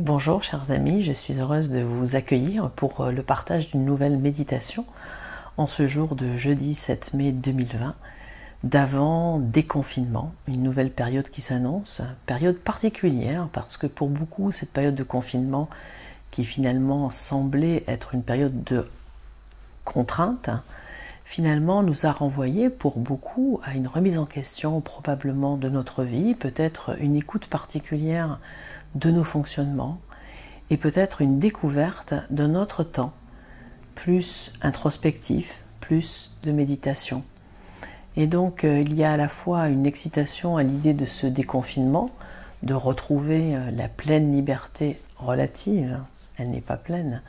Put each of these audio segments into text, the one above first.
Bonjour chers amis, je suis heureuse de vous accueillir pour le partage d'une nouvelle méditation en ce jour de jeudi 7 mai 2020, d'avant déconfinement, une nouvelle période qui s'annonce, période particulière parce que pour beaucoup cette période de confinement qui finalement semblait être une période de contrainte, finalement nous a renvoyé pour beaucoup à une remise en question probablement de notre vie, peut-être une écoute particulière de nos fonctionnements et peut-être une découverte de notre temps, plus introspectif, plus de méditation. Et donc il y a à la fois une excitation à l'idée de ce déconfinement, de retrouver la pleine liberté relative, elle n'est pas pleine,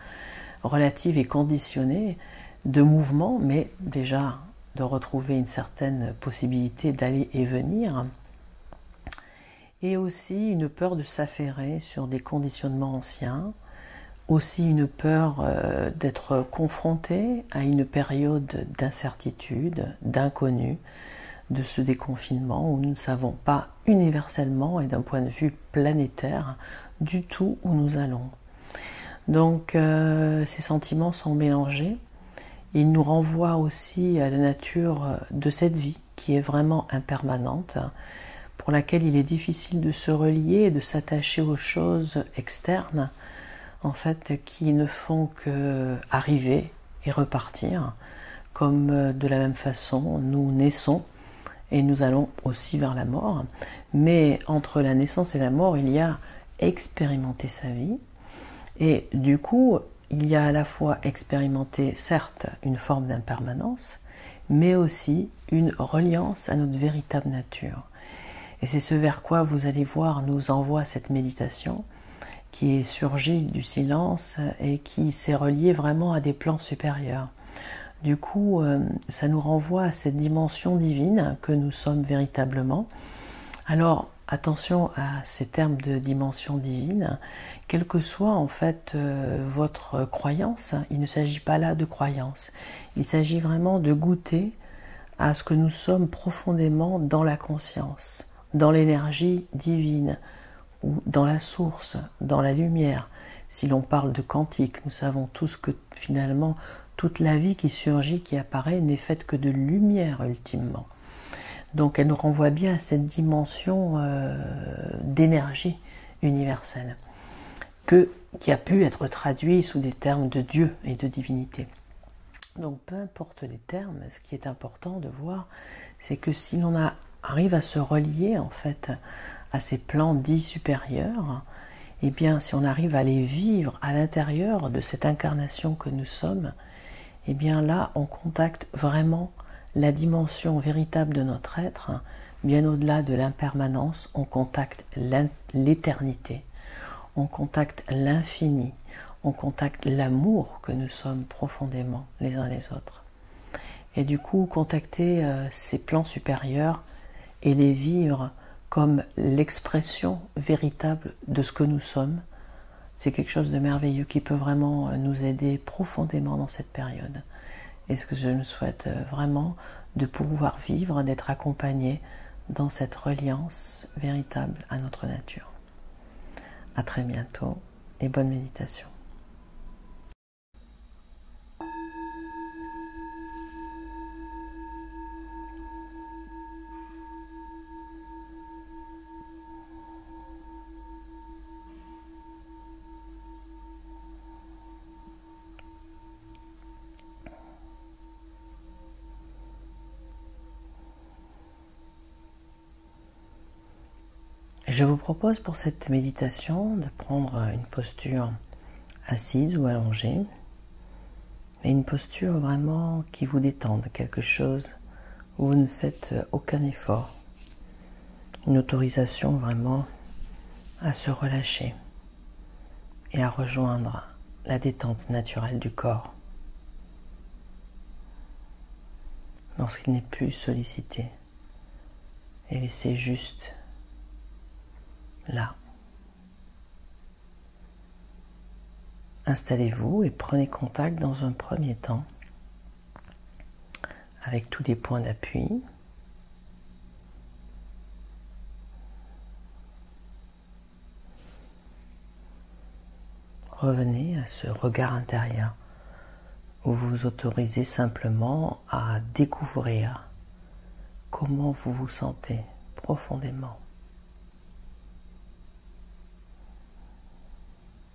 relative et conditionnée, de mouvement, mais déjà de retrouver une certaine possibilité d'aller et venir, et aussi une peur de s'affairer sur des conditionnements anciens, aussi une peur d'être confronté à une période d'incertitude, d'inconnu, de ce déconfinement où nous ne savons pas universellement et d'un point de vue planétaire du tout où nous allons. Donc ces sentiments sont mélangés. Ils nous renvoient aussi à la nature de cette vie qui est vraiment impermanente, pour laquelle il est difficile de se relier et de s'attacher aux choses externes, en fait, qui ne font que arriver et repartir, comme de la même façon nous naissons et nous allons aussi vers la mort. Mais entre la naissance et la mort, il y a expérimenter sa vie, et du coup, il y a à la fois expérimenté, certes, une forme d'impermanence, mais aussi une reliance à notre véritable nature. Et c'est ce vers quoi vous allez voir nous envoie cette méditation, qui est surgie du silence et qui s'est reliée vraiment à des plans supérieurs. Du coup, ça nous renvoie à cette dimension divine que nous sommes véritablement. Alors, attention à ces termes de dimension divine, quelle que soit en fait votre croyance, il ne s'agit pas là de croyance, il s'agit vraiment de goûter à ce que nous sommes profondément dans la conscience, dans l'énergie divine, ou dans la source, dans la lumière. Si l'on parle de quantique, nous savons tous que finalement toute la vie qui surgit, qui apparaît, n'est faite que de lumière ultimement. Donc elle nous renvoie bien à cette dimension d'énergie universelle qui a pu être traduite sous des termes de Dieu et de divinité. Donc peu importe les termes, ce qui est important de voir, c'est que si l'on arrive à se relier en fait à ces plans dits supérieurs, et bien si on arrive à les vivre à l'intérieur de cette incarnation que nous sommes, et bien là on contacte vraiment la dimension véritable de notre être, bien au-delà de l'impermanence, on contacte l'éternité, on contacte l'infini, on contacte l'amour que nous sommes profondément les uns les autres. Et du coup, contacter ces plans supérieurs et les vivre comme l'expression véritable de ce que nous sommes, c'est quelque chose de merveilleux qui peut vraiment nous aider profondément dans cette période. Et ce que je nous souhaite vraiment, de pouvoir vivre, d'être accompagné dans cette reliance véritable à notre nature. À très bientôt et bonne méditation. Je vous propose pour cette méditation de prendre une posture assise ou allongée, et une posture vraiment qui vous détende, quelque chose où vous ne faites aucun effort, une autorisation vraiment à se relâcher et à rejoindre la détente naturelle du corps lorsqu'il n'est plus sollicité, et laisser juste là. Installez-vous et prenez contact dans un premier temps avec tous les points d'appui. Revenez à ce regard intérieur où vous vous autorisez simplement à découvrir comment vous vous sentez profondément.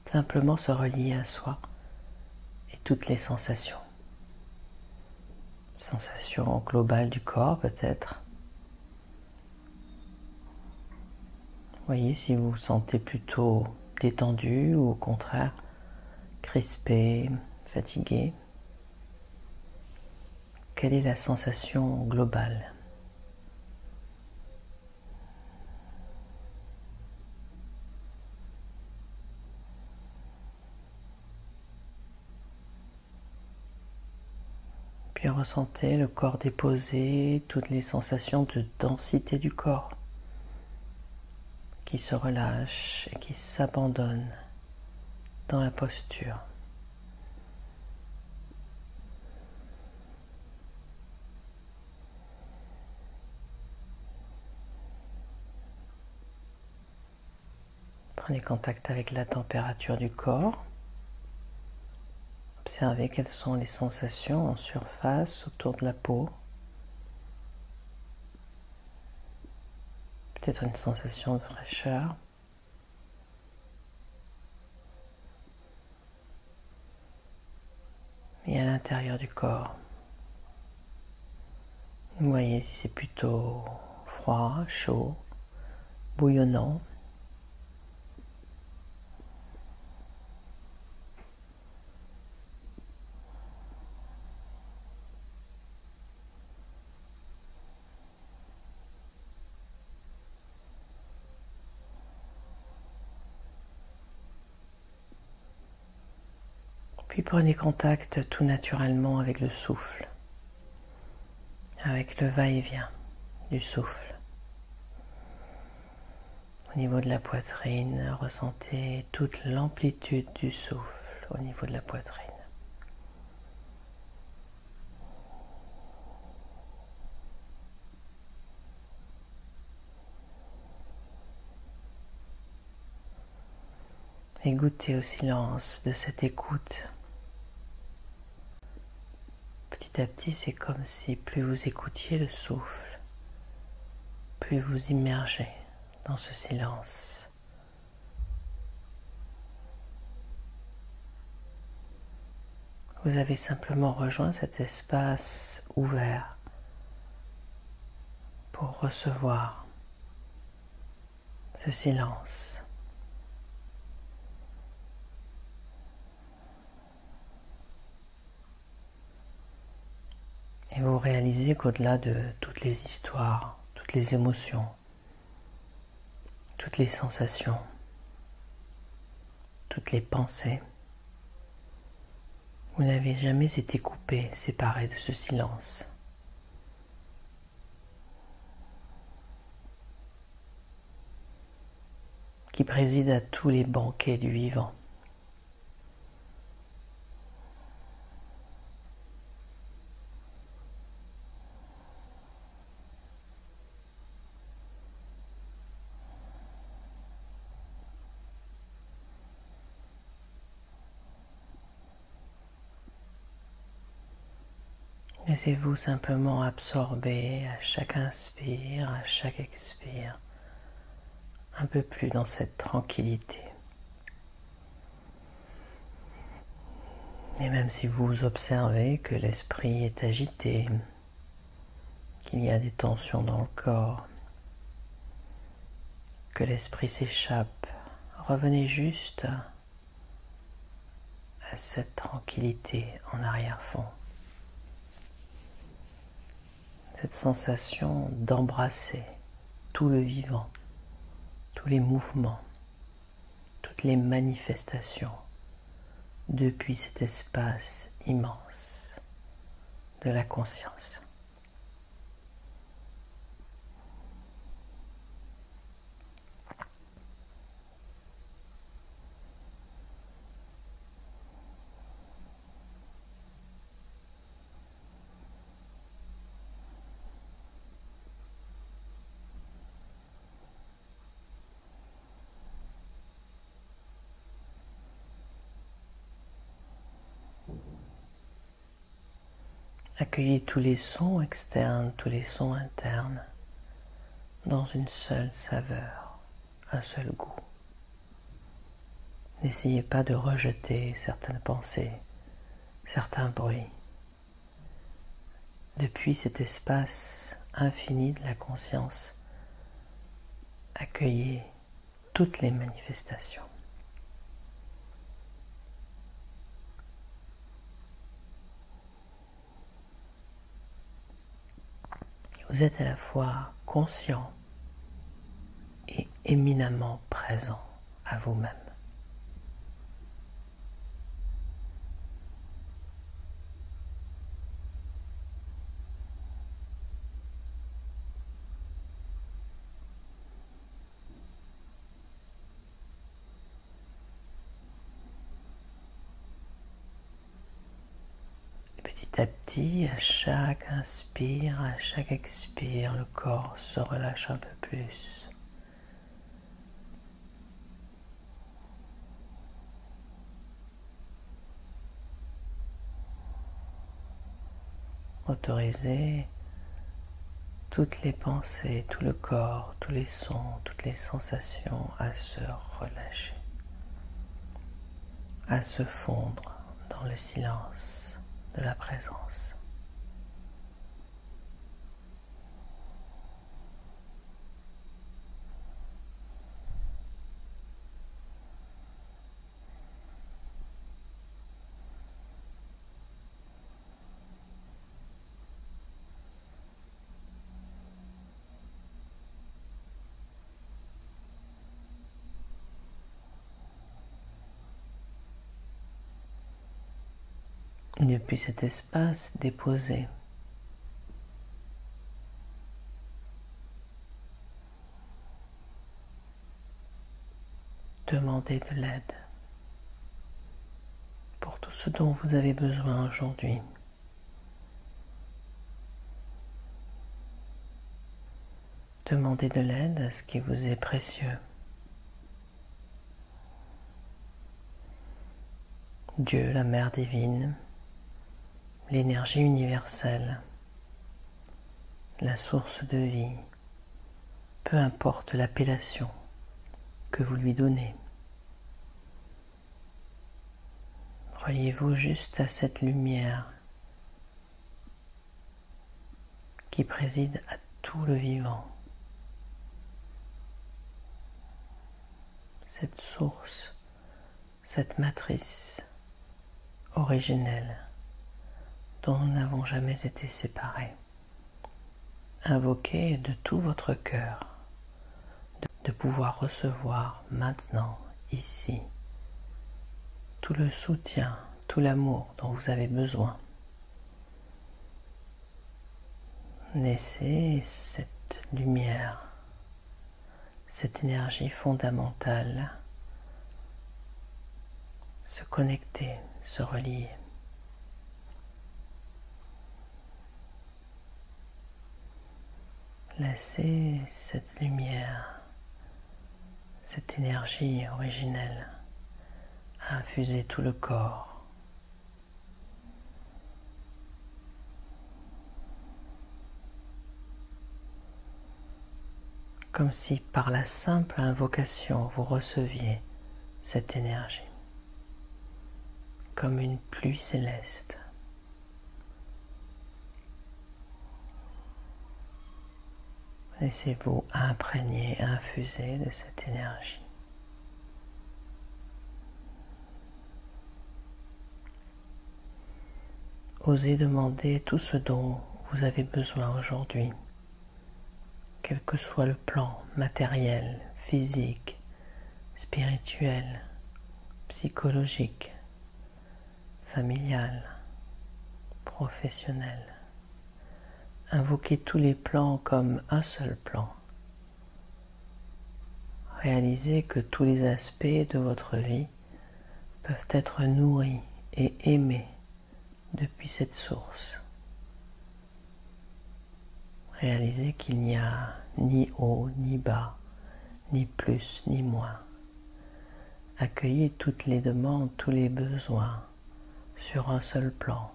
Simplement se relier à soi et toutes les sensations. Sensation globale du corps peut-être. Voyez si vous vous sentez plutôt détendu ou au contraire crispé, fatigué. Quelle est la sensation globale ? Puis ressentez le corps déposé, toutes les sensations de densité du corps qui se relâche et qui s'abandonne dans la posture. Prenez contact avec la température du corps. Observez quelles sont les sensations en surface autour de la peau. Peut-être une sensation de fraîcheur. Et à l'intérieur du corps, vous voyez si c'est plutôt froid, chaud, bouillonnant. Puis prenez contact tout naturellement avec le souffle, avec le va-et-vient du souffle. Au niveau de la poitrine, ressentez toute l'amplitude du souffle au niveau de la poitrine. Et goûtez au silence de cette écoute. Petit à petit, c'est comme si plus vous écoutiez le souffle, plus vous immergez dans ce silence. Vous avez simplement rejoint cet espace ouvert pour recevoir ce silence. Et vous réalisez qu'au-delà de toutes les histoires, toutes les émotions, toutes les sensations, toutes les pensées, vous n'avez jamais été coupé, séparé de ce silence. Qui préside à tous les banquets du vivant. Laissez-vous simplement absorber à chaque inspire, à chaque expire, un peu plus dans cette tranquillité. Et même si vous observez que l'esprit est agité, qu'il y a des tensions dans le corps, que l'esprit s'échappe, revenez juste à cette tranquillité en arrière-fond. Cette sensation d'embrasser tout le vivant, tous les mouvements, toutes les manifestations depuis cet espace immense de la conscience. Accueillez tous les sons externes, tous les sons internes dans une seule saveur, un seul goût. N'essayez pas de rejeter certaines pensées, certains bruits. Depuis cet espace infini de la conscience, accueillez toutes les manifestations. Vous êtes à la fois conscient et éminemment présent à vous-même. Petit à petit, à chaque inspire, à chaque expire, le corps se relâche un peu plus. Autorisez toutes les pensées, tout le corps, tous les sons, toutes les sensations à se relâcher, à se fondre dans le silence de la présence. Et depuis cet espace déposé, demandez de l'aide pour tout ce dont vous avez besoin aujourd'hui. Demandez de l'aide à ce qui vous est précieux. Dieu, la Mère divine, l'énergie universelle, la source de vie, peu importe l'appellation que vous lui donnez. Reliez-vous juste à cette lumière qui préside à tout le vivant. Cette source, cette matrice originelle dont nous n'avons jamais été séparés. Invoquez de tout votre cœur de pouvoir recevoir maintenant, ici, tout le soutien, tout l'amour dont vous avez besoin. Laissez cette lumière, cette énergie fondamentale se connecter, se relier. Laissez cette lumière, cette énergie originelle infuser tout le corps. Comme si par la simple invocation vous receviez cette énergie, comme une pluie céleste. Laissez-vous imprégner, infuser de cette énergie. Osez demander tout ce dont vous avez besoin aujourd'hui, quel que soit le plan matériel, physique, spirituel, psychologique, familial, professionnel. Invoquez tous les plans comme un seul plan. Réalisez que tous les aspects de votre vie peuvent être nourris et aimés depuis cette source. Réalisez qu'il n'y a ni haut ni bas, ni plus ni moins. Accueillez toutes les demandes, tous les besoins sur un seul plan.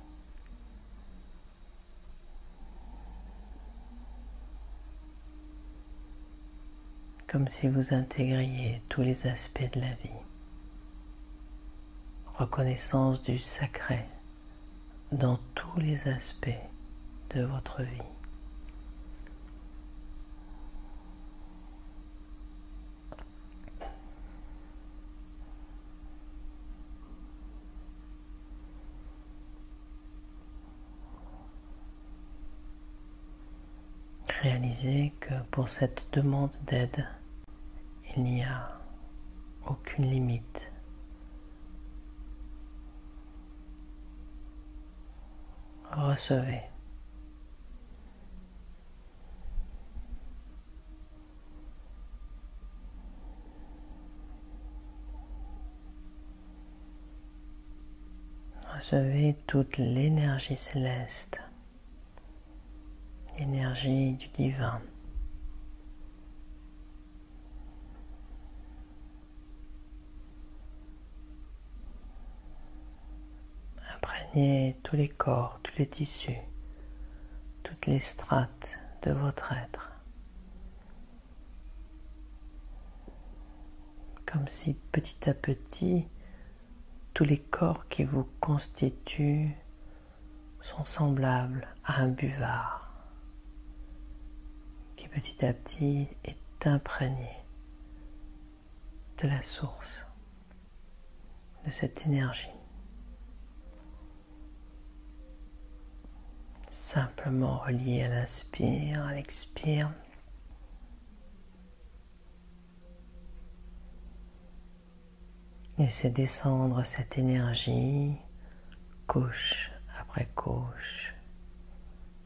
comme si vous intégriez tous les aspects de la vie. Reconnaissance du sacré dans tous les aspects de votre vie. Réalisez que pour cette demande d'aide, il n'y a aucune limite. Recevez. Recevez toute l'énergie céleste, l'énergie du divin. Imprégnez tous les corps, tous les tissus, toutes les strates de votre être. Comme si petit à petit, tous les corps qui vous constituent sont semblables à un buvard qui petit à petit est imprégné de la source, de cette énergie. Simplement relié à l'inspire, à l'expire. Laissez descendre cette énergie, couche après couche,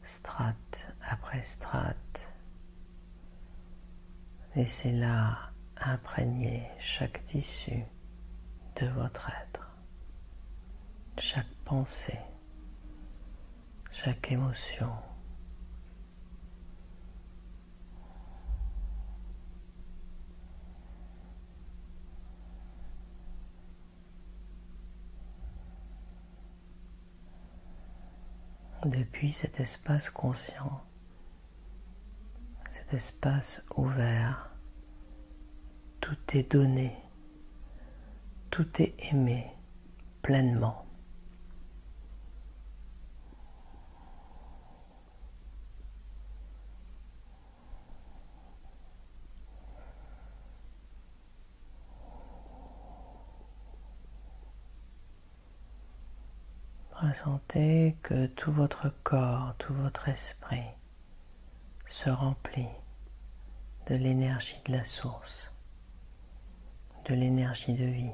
strate après strate. Laissez-la imprégner chaque tissu de votre être, chaque pensée, chaque émotion. Depuis cet espace conscient, cet espace ouvert, tout est donné, tout est aimé pleinement. Ressentez que tout votre corps, tout votre esprit se remplit de l'énergie de la source, de l'énergie de vie.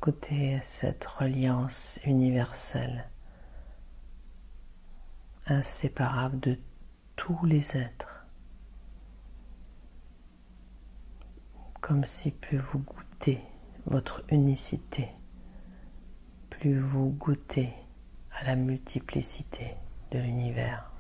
Goûtez à cette reliance universelle, inséparable de tous les êtres, comme si plus vous goûtez votre unicité, plus vous goûtez à la multiplicité de l'univers.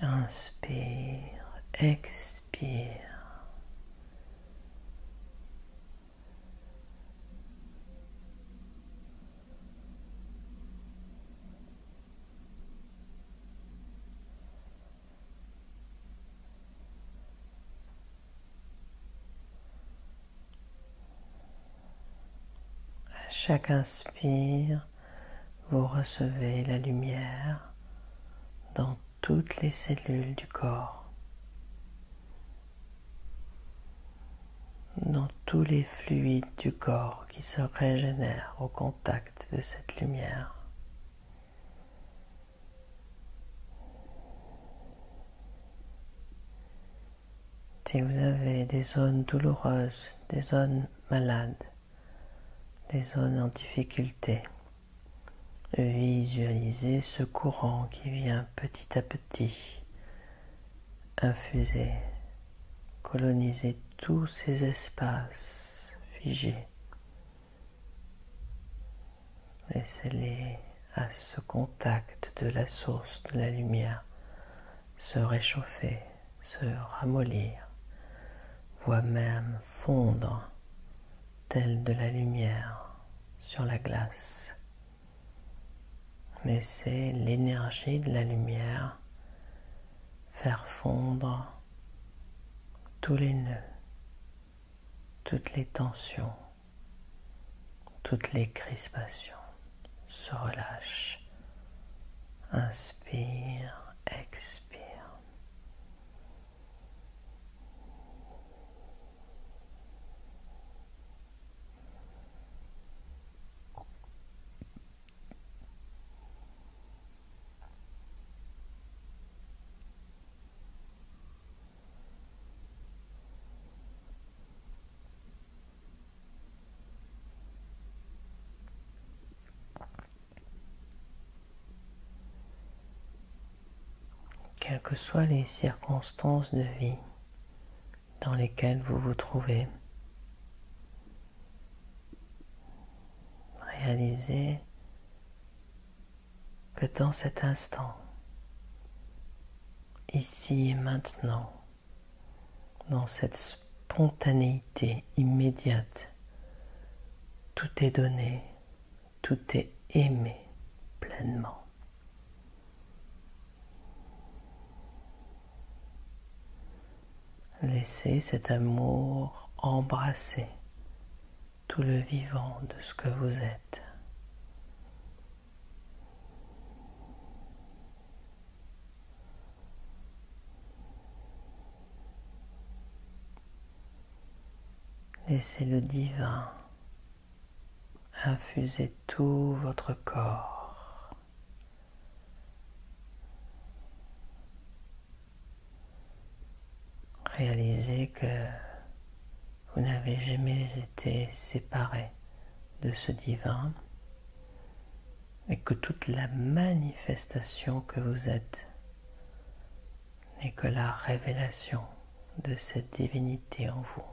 Inspire, expire. À chaque inspire, vous recevez la lumière dans toutes les cellules du corps, dans tous les fluides du corps qui se régénèrent au contact de cette lumière. Si vous avez des zones douloureuses, des zones malades, des zones en difficulté, visualisez ce courant qui vient petit à petit infuser, coloniser tous ces espaces figés. Laissez-les à ce contact de la source de la lumière se réchauffer, se ramollir, voire même fondre telle de la lumière sur la glace. Laissez l'énergie de la lumière faire fondre tous les nœuds, toutes les tensions, toutes les crispations. Se relâche. Inspire, expire. Quelles que soient les circonstances de vie dans lesquelles vous vous trouvez, réalisez que dans cet instant, ici et maintenant, dans cette spontanéité immédiate, tout est donné, tout est aimé pleinement. Laissez cet amour embrasser tout le vivant de ce que vous êtes. Laissez le divin infuser tout votre corps. Réalisez que vous n'avez jamais été séparé de ce divin et que toute la manifestation que vous êtes n'est que la révélation de cette divinité en vous.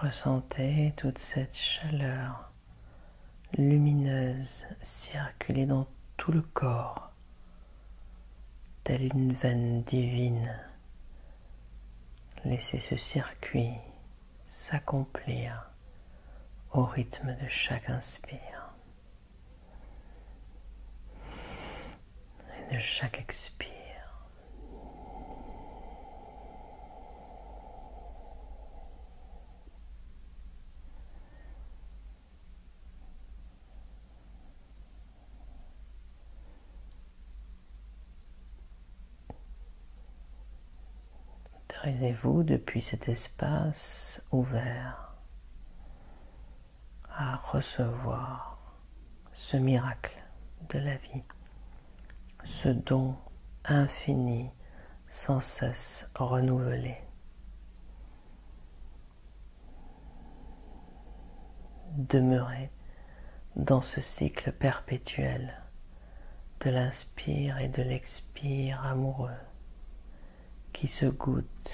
Ressentez toute cette chaleur lumineuse circuler dans tout le corps, telle une veine divine. Laissez ce circuit s'accomplir au rythme de chaque inspire et de chaque expire. Autorisez-vous depuis cet espace ouvert à recevoir ce miracle de la vie, ce don infini sans cesse renouvelé. Demeurez dans ce cycle perpétuel de l'inspire et de l'expire amoureux qui se goûte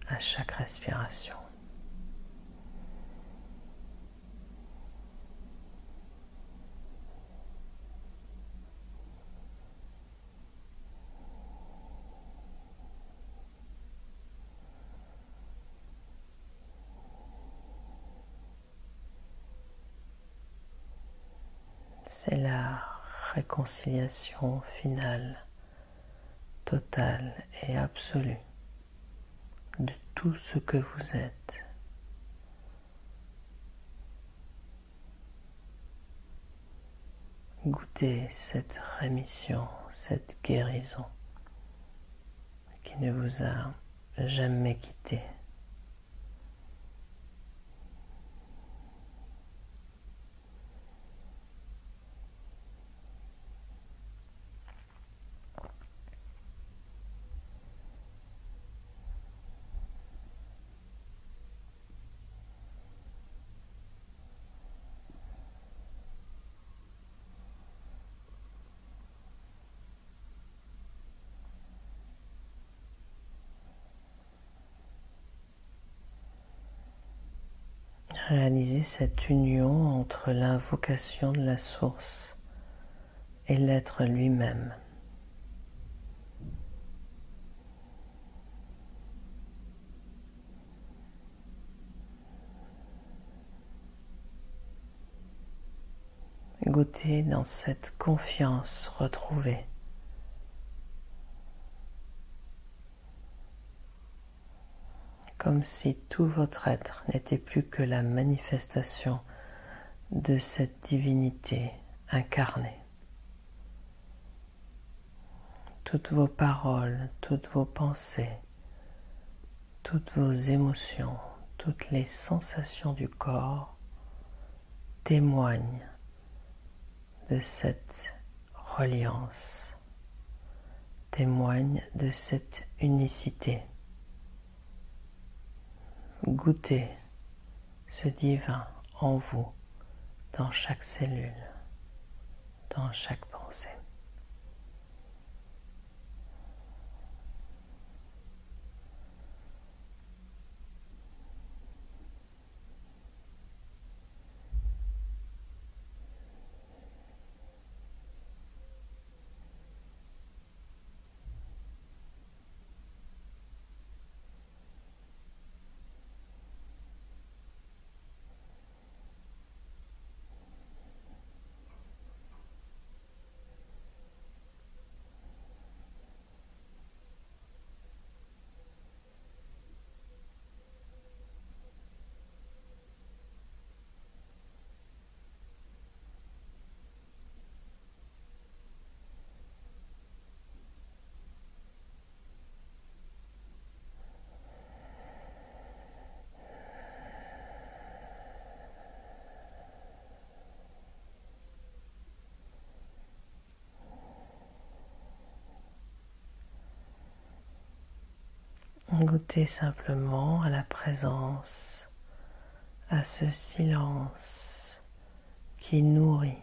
à chaque respiration. C'est la réconciliation finale, totale et absolue de tout ce que vous êtes. Goûtez cette rémission, cette guérison qui ne vous a jamais quitté. Réalisez cette union entre l'invocation de la source et l'être lui-même. Goûtez dans cette confiance retrouvée. Comme si tout votre être n'était plus que la manifestation de cette divinité incarnée. Toutes vos paroles, toutes vos pensées, toutes vos émotions, toutes les sensations du corps témoignent de cette reliance, témoignent de cette unicité. Goûtez ce divin en vous, dans chaque cellule, dans chaque pensée. Goûtez simplement à la présence, à ce silence qui nourrit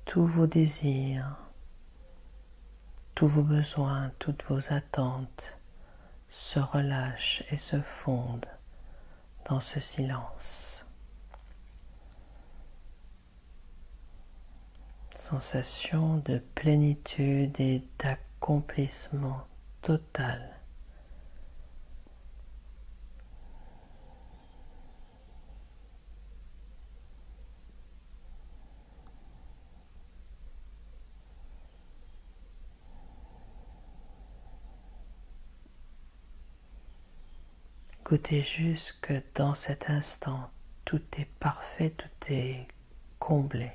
tous vos désirs, tous vos besoins, toutes vos attentes se relâchent et se fondent dans ce silence. Sensation de plénitude et d'accomplissement total. Goûtez juste que dans cet instant, tout est parfait, tout est comblé.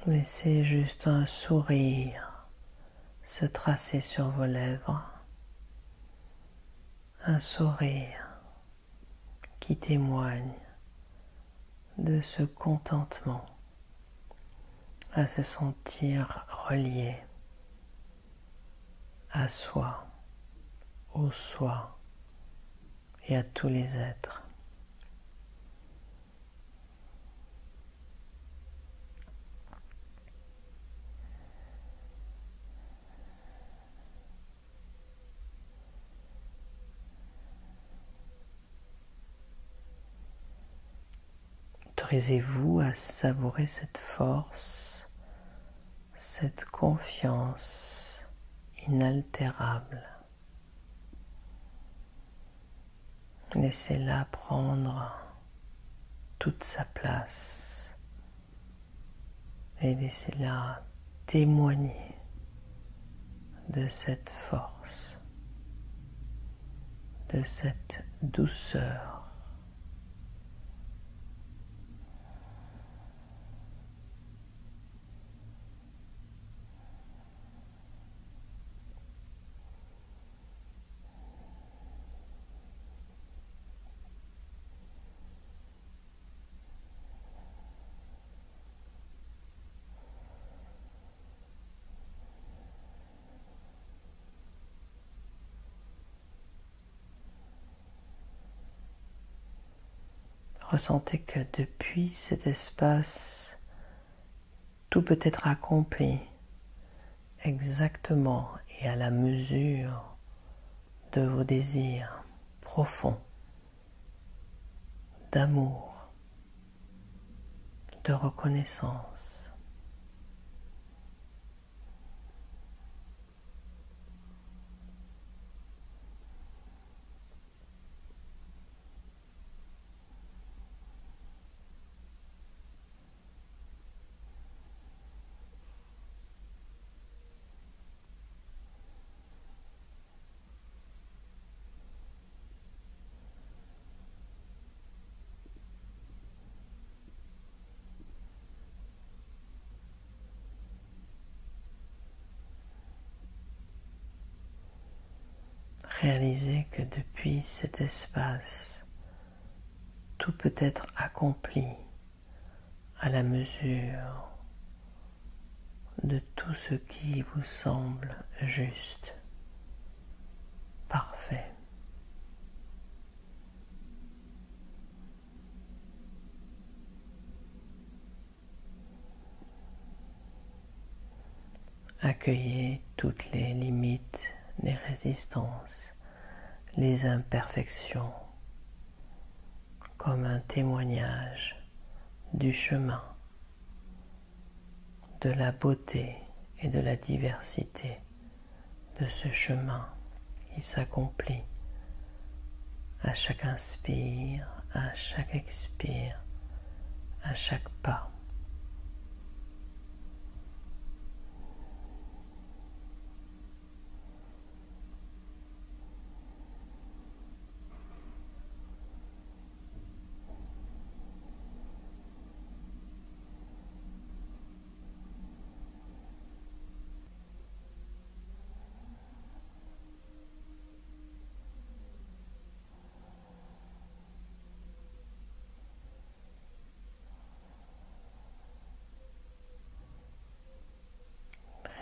Laissez juste un sourire se tracer sur vos lèvres, un sourire qui témoigne de ce contentement à se sentir relié à soi, au soi et à tous les êtres. Autorisez-vous à savourer cette force, cette confiance inaltérable. Laissez-la prendre toute sa place et laissez-la témoigner de cette force, de cette douceur. Ressentez que depuis cet espace, tout peut être accompli exactement et à la mesure de vos désirs profonds d'amour, de reconnaissance. Réalisez que depuis cet espace, tout peut être accompli à la mesure de tout ce qui vous semble juste, parfait. Accueillez toutes les limites, les résistances, les imperfections comme un témoignage du chemin, de la beauté et de la diversité de ce chemin qui s'accomplit à chaque inspire, à chaque expire, à chaque pas.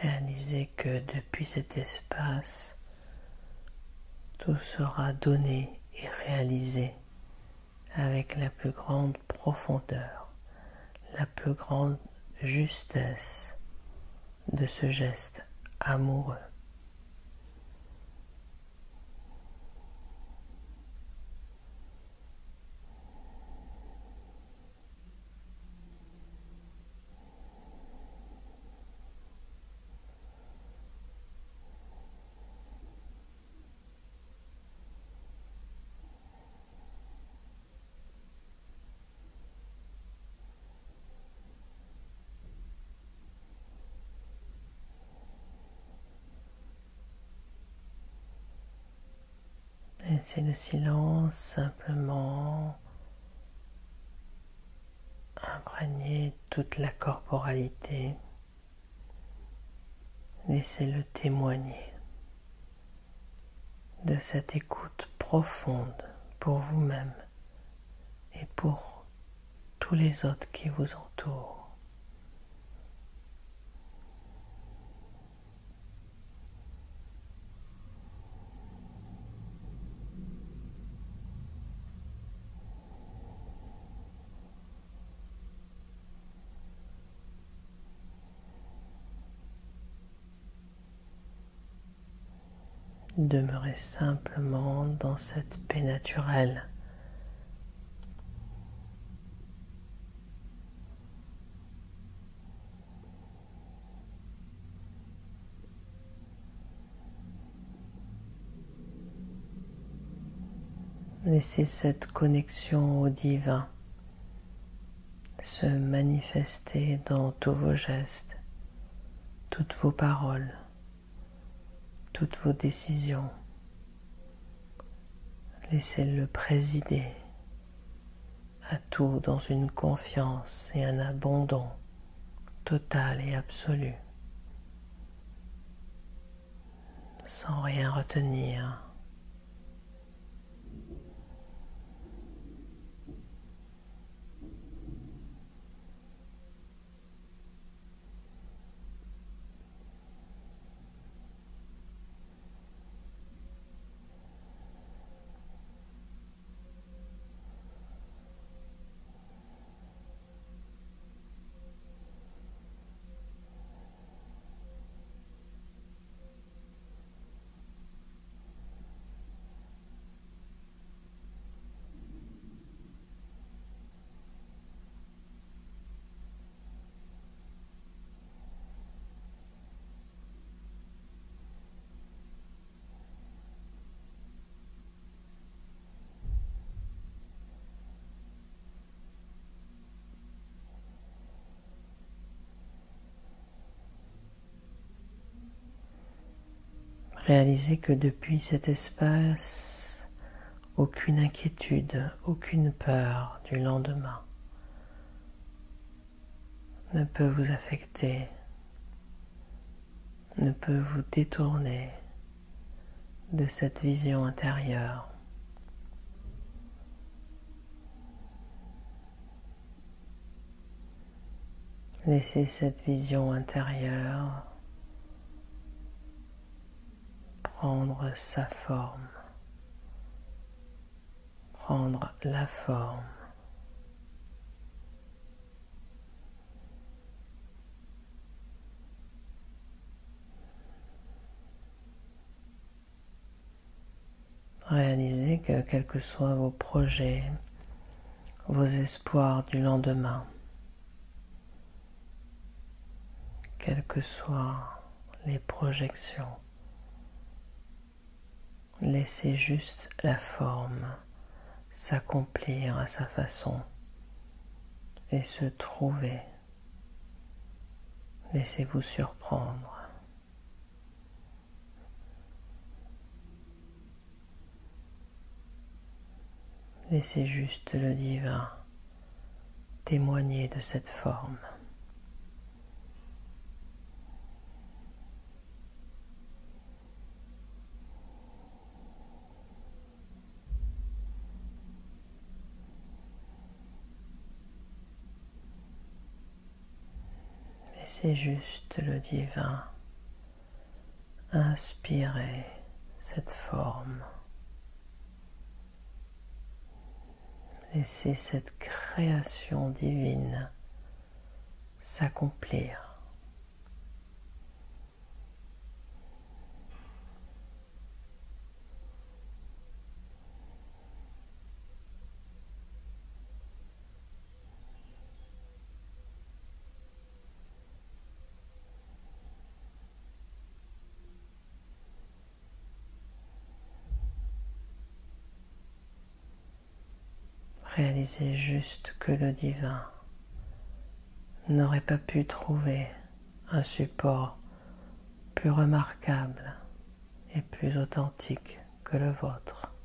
Réalisez que depuis cet espace, tout sera donné et réalisé avec la plus grande profondeur, la plus grande justesse de ce geste amoureux. Laissez le silence simplement imprégner toute la corporalité. Laissez-le témoigner de cette écoute profonde pour vous-même et pour tous les autres qui vous entourent. Demeurez simplement dans cette paix naturelle. Laissez cette connexion au divin se manifester dans tous vos gestes, toutes vos paroles, toutes vos décisions. Laissez-le présider à tout dans une confiance et un abandon total et absolu, sans rien retenir. Réalisez que depuis cet espace, aucune inquiétude, aucune peur du lendemain ne peut vous affecter, ne peut vous détourner de cette vision intérieure. Laissez cette vision intérieure prendre sa forme, prendre la forme. Réalisez que quels que soient vos projets, vos espoirs du lendemain, quelles que soient les projections, laissez juste la forme s'accomplir à sa façon et se trouver. Laissez-vous surprendre. Laissez juste le divin témoigner de cette forme. Laissez juste le divin inspirer cette forme. Laissez cette création divine s'accomplir. Réalisez juste que le divin n'aurait pas pu trouver un support plus remarquable et plus authentique que le vôtre.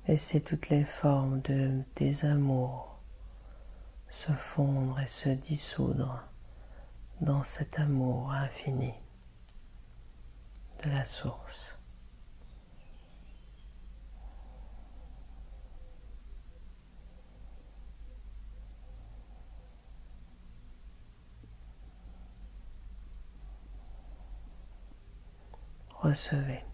Laissez toutes les formes de désamour se fondre et se dissoudre dans cet amour infini de la source. Recevez.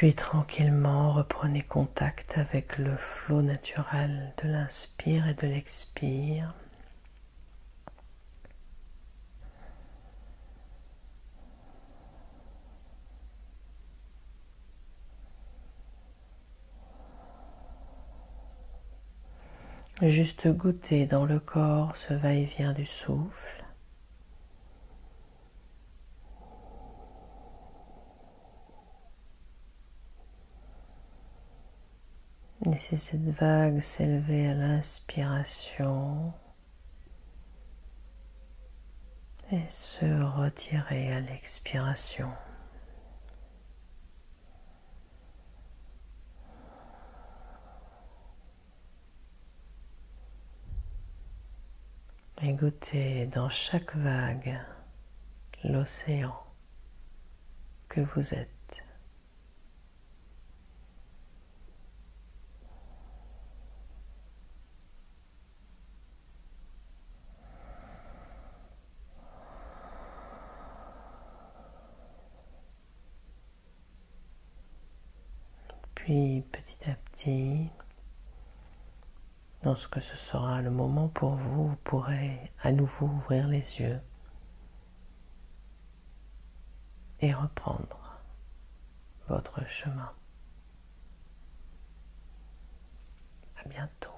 Puis tranquillement reprenez contact avec le flot naturel de l'inspire et de l'expire. Juste goûter dans le corps ce va-et-vient du souffle. Laissez cette vague s'élever à l'inspiration et se retirer à l'expiration. Et goûtez dans chaque vague l'océan que vous êtes. Puis petit à petit, lorsque ce sera le moment pour vous, vous pourrez à nouveau ouvrir les yeux et reprendre votre chemin. À bientôt.